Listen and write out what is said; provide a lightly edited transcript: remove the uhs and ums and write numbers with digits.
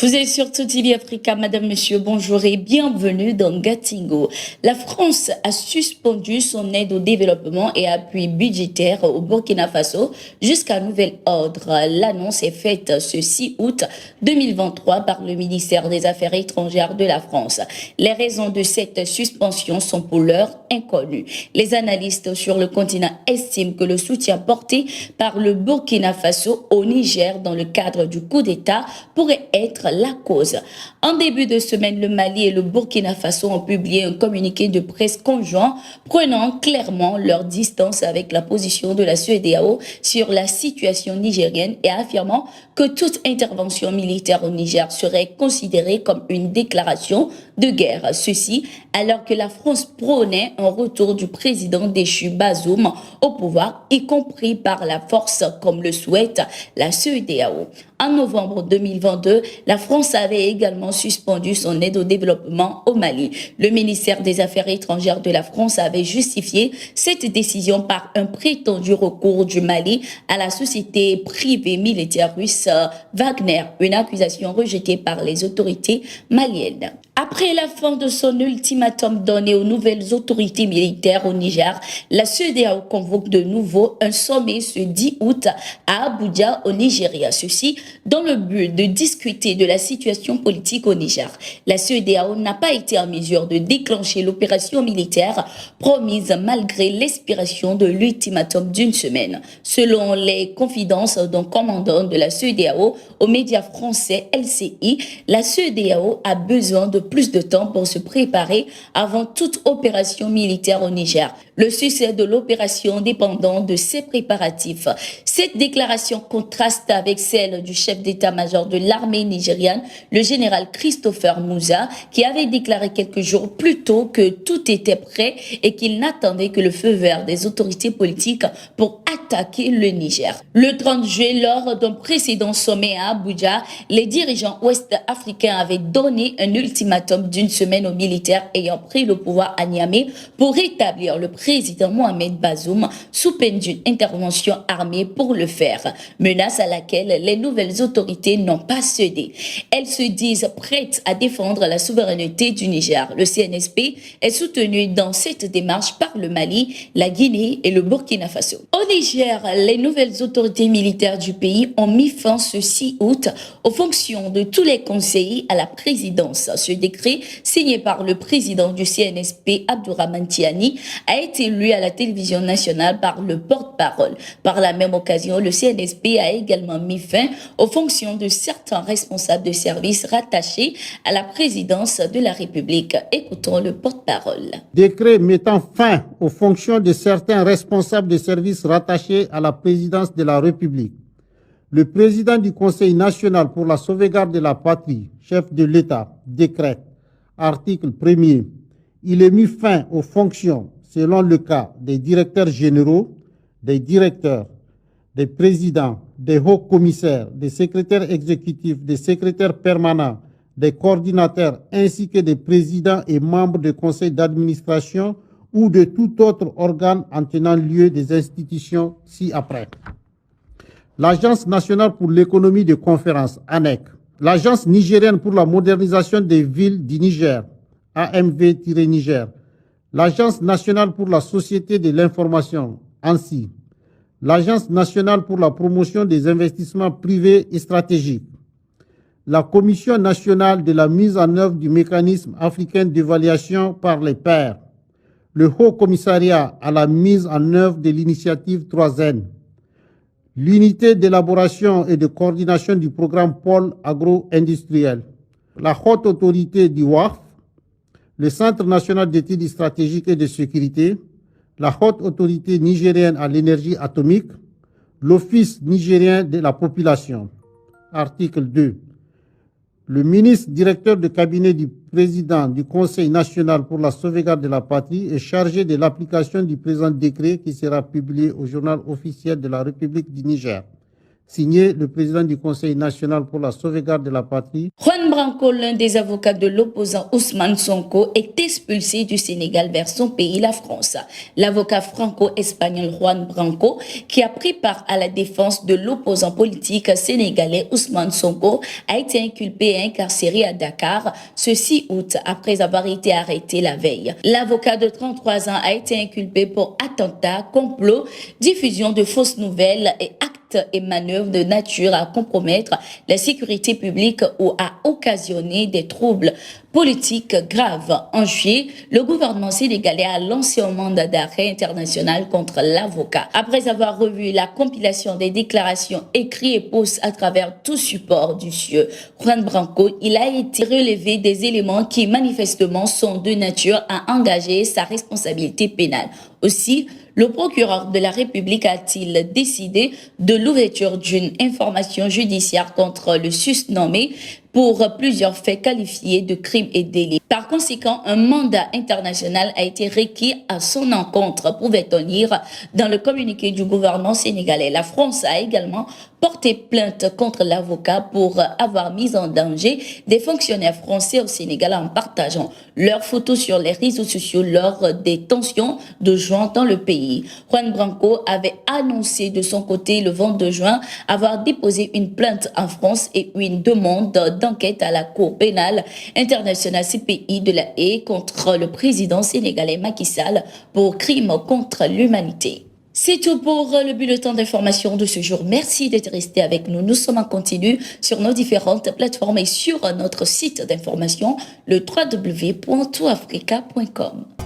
Vous êtes sur TV Africa, madame, monsieur, bonjour et bienvenue dans Gatingo. La France a suspendu son aide au développement et appui budgétaire au Burkina Faso jusqu'à nouvel ordre. L'annonce est faite ce 6 août 2023 par le ministère des Affaires étrangères de la France. Les raisons de cette suspension sont pour l'heure inconnues. Les analystes sur le continent estiment que le soutien porté par le Burkina Faso au Niger dans le cadre du coup d'État pourrait être la cause. En début de semaine, le Mali et le Burkina Faso ont publié un communiqué de presse conjoint prenant clairement leur distance avec la position de la CEDEAO sur la situation nigérienne et affirmant que toute intervention militaire au Niger serait considérée comme une déclaration de guerre. Ceci alors que la France prônait un retour du président déchu Bazoum au pouvoir, y compris par la force comme le souhaite la CEDEAO. En novembre 2022, la France avait également suspendu son aide au développement au Mali. Le ministère des Affaires étrangères de la France avait justifié cette décision par un prétendu recours du Mali à la société privée militaire russe Wagner, une accusation rejetée par les autorités maliennes. Après la fin de son ultimatum donné aux nouvelles autorités militaires au Niger, la CEDEAO convoque de nouveau un sommet ce 10 août à Abuja au Nigeria. Ceci dans le but de discuter de la situation politique au Niger. La CEDEAO n'a pas été en mesure de déclencher l'opération militaire promise malgré l'expiration de l'ultimatum d'une semaine. Selon les confidences d'un commandant de la CEDEAO aux médias français LCI, la CEDEAO a besoin de plus de temps pour se préparer avant toute opération militaire au Niger. Le succès de l'opération dépendant de ces préparatifs. Cette déclaration contraste avec celle du chef d'état-major de l'armée nigériane, le général Christopher Musa, qui avait déclaré quelques jours plus tôt que tout était prêt et qu'il n'attendait que le feu vert des autorités politiques pour attaquer le Niger. Le 30 juillet, lors d'un précédent sommet à Abuja, les dirigeants ouest-africains avaient donné un ultimatum d'une semaine aux militaires ayant pris le pouvoir à Niamey pour rétablir le président Mohamed Bazoum sous peine d'une intervention armée pour le faire, menace à laquelle les nouvelles autorités n'ont pas cédé. Elles se disent prêtes à défendre la souveraineté du Niger. Le CNSP est soutenu dans cette démarche par le Mali, la Guinée et le Burkina Faso. Au Niger, les nouvelles autorités militaires du pays ont mis fin ce 6 août aux fonctions de tous les conseillers à la présidence. Ce décret, signé par le président du CNSP, Abdourahmane Tiani, a été lu à la télévision nationale par le porte-parole. Par la même occasion, le CNSP a également mis fin aux fonctions de certains responsables de services rattachés à la présidence de la République. Écoutons le porte-parole. Décret mettant fin aux fonctions de certains responsables de services rattachés à la présidence de la République. Le président du Conseil national pour la sauvegarde de la patrie, chef de l'État, décrète, article 1er, il est mis fin aux fonctions, selon le cas, des directeurs généraux, des directeurs, des présidents, des hauts commissaires, des secrétaires exécutifs, des secrétaires permanents, des coordinateurs ainsi que des présidents et membres du conseil d'administration ou de tout autre organe en tenant lieu des institutions ci-après. L'Agence nationale pour l'économie de conférence, ANEC, l'Agence nigérienne pour la modernisation des villes du Niger, AMV-Niger, l'Agence nationale pour la société de l'information, ANSI, l'Agence nationale pour la promotion des investissements privés et stratégiques, la Commission nationale de la mise en œuvre du mécanisme africain d'évaluation par les pairs, le Haut Commissariat à la mise en œuvre de l'initiative 3N, l'unité d'élaboration et de coordination du programme Pôle agro-industriel, la Haute Autorité du WAF, le Centre national d'études stratégiques et de sécurité, la Haute Autorité nigérienne à l'énergie atomique, l'Office nigérien de la population. Article 2. Le ministre directeur de cabinet du président du Conseil national pour la sauvegarde de la patrie est chargé de l'application du présent décret qui sera publié au journal officiel de la République du Niger. Signé le président du Conseil national pour la sauvegarde de la patrie. Juan Branco, l'un des avocats de l'opposant Ousmane Sonko, est expulsé du Sénégal vers son pays, la France. L'avocat franco-espagnol Juan Branco, qui a pris part à la défense de l'opposant politique sénégalais Ousmane Sonko, a été inculpé et incarcéré à Dakar ce 6 août après avoir été arrêté la veille. L'avocat de 33 ans a été inculpé pour attentat, complot, diffusion de fausses nouvelles et actes et manœuvres de nature à compromettre la sécurité publique ou à occasionner des troubles politiques graves. En juillet, le gouvernement sénégalais a lancé un mandat d'arrêt international contre l'avocat. Après avoir revu la compilation des déclarations écrites et postes à travers tout support du CIE, Juan Branco, il a été relevé des éléments qui manifestement sont de nature à engager sa responsabilité pénale. Aussi, le procureur de la République a-t-il décidé de l'ouverture d'une information judiciaire contre le susnommé pour plusieurs faits qualifiés de crimes et délits. Par conséquent, un mandat international a été requis à son encontre, pouvait-on lire dans le communiqué du gouvernement sénégalais. La France a également porté plainte contre l'avocat pour avoir mis en danger des fonctionnaires français au Sénégal en partageant leurs photos sur les réseaux sociaux lors des tensions de juin dans le pays. Juan Branco avait annoncé de son côté le 22 juin avoir déposé une plainte en France et une demande d'enquête à la Cour pénale internationale CPI de la Haye contre le président sénégalais Macky Sall pour crimes contre l'humanité. C'est tout pour le bulletin d'information de ce jour. Merci d'être resté avec nous. Nous sommes en continu sur nos différentes plateformes et sur notre site d'information, le www.toutafrica.com.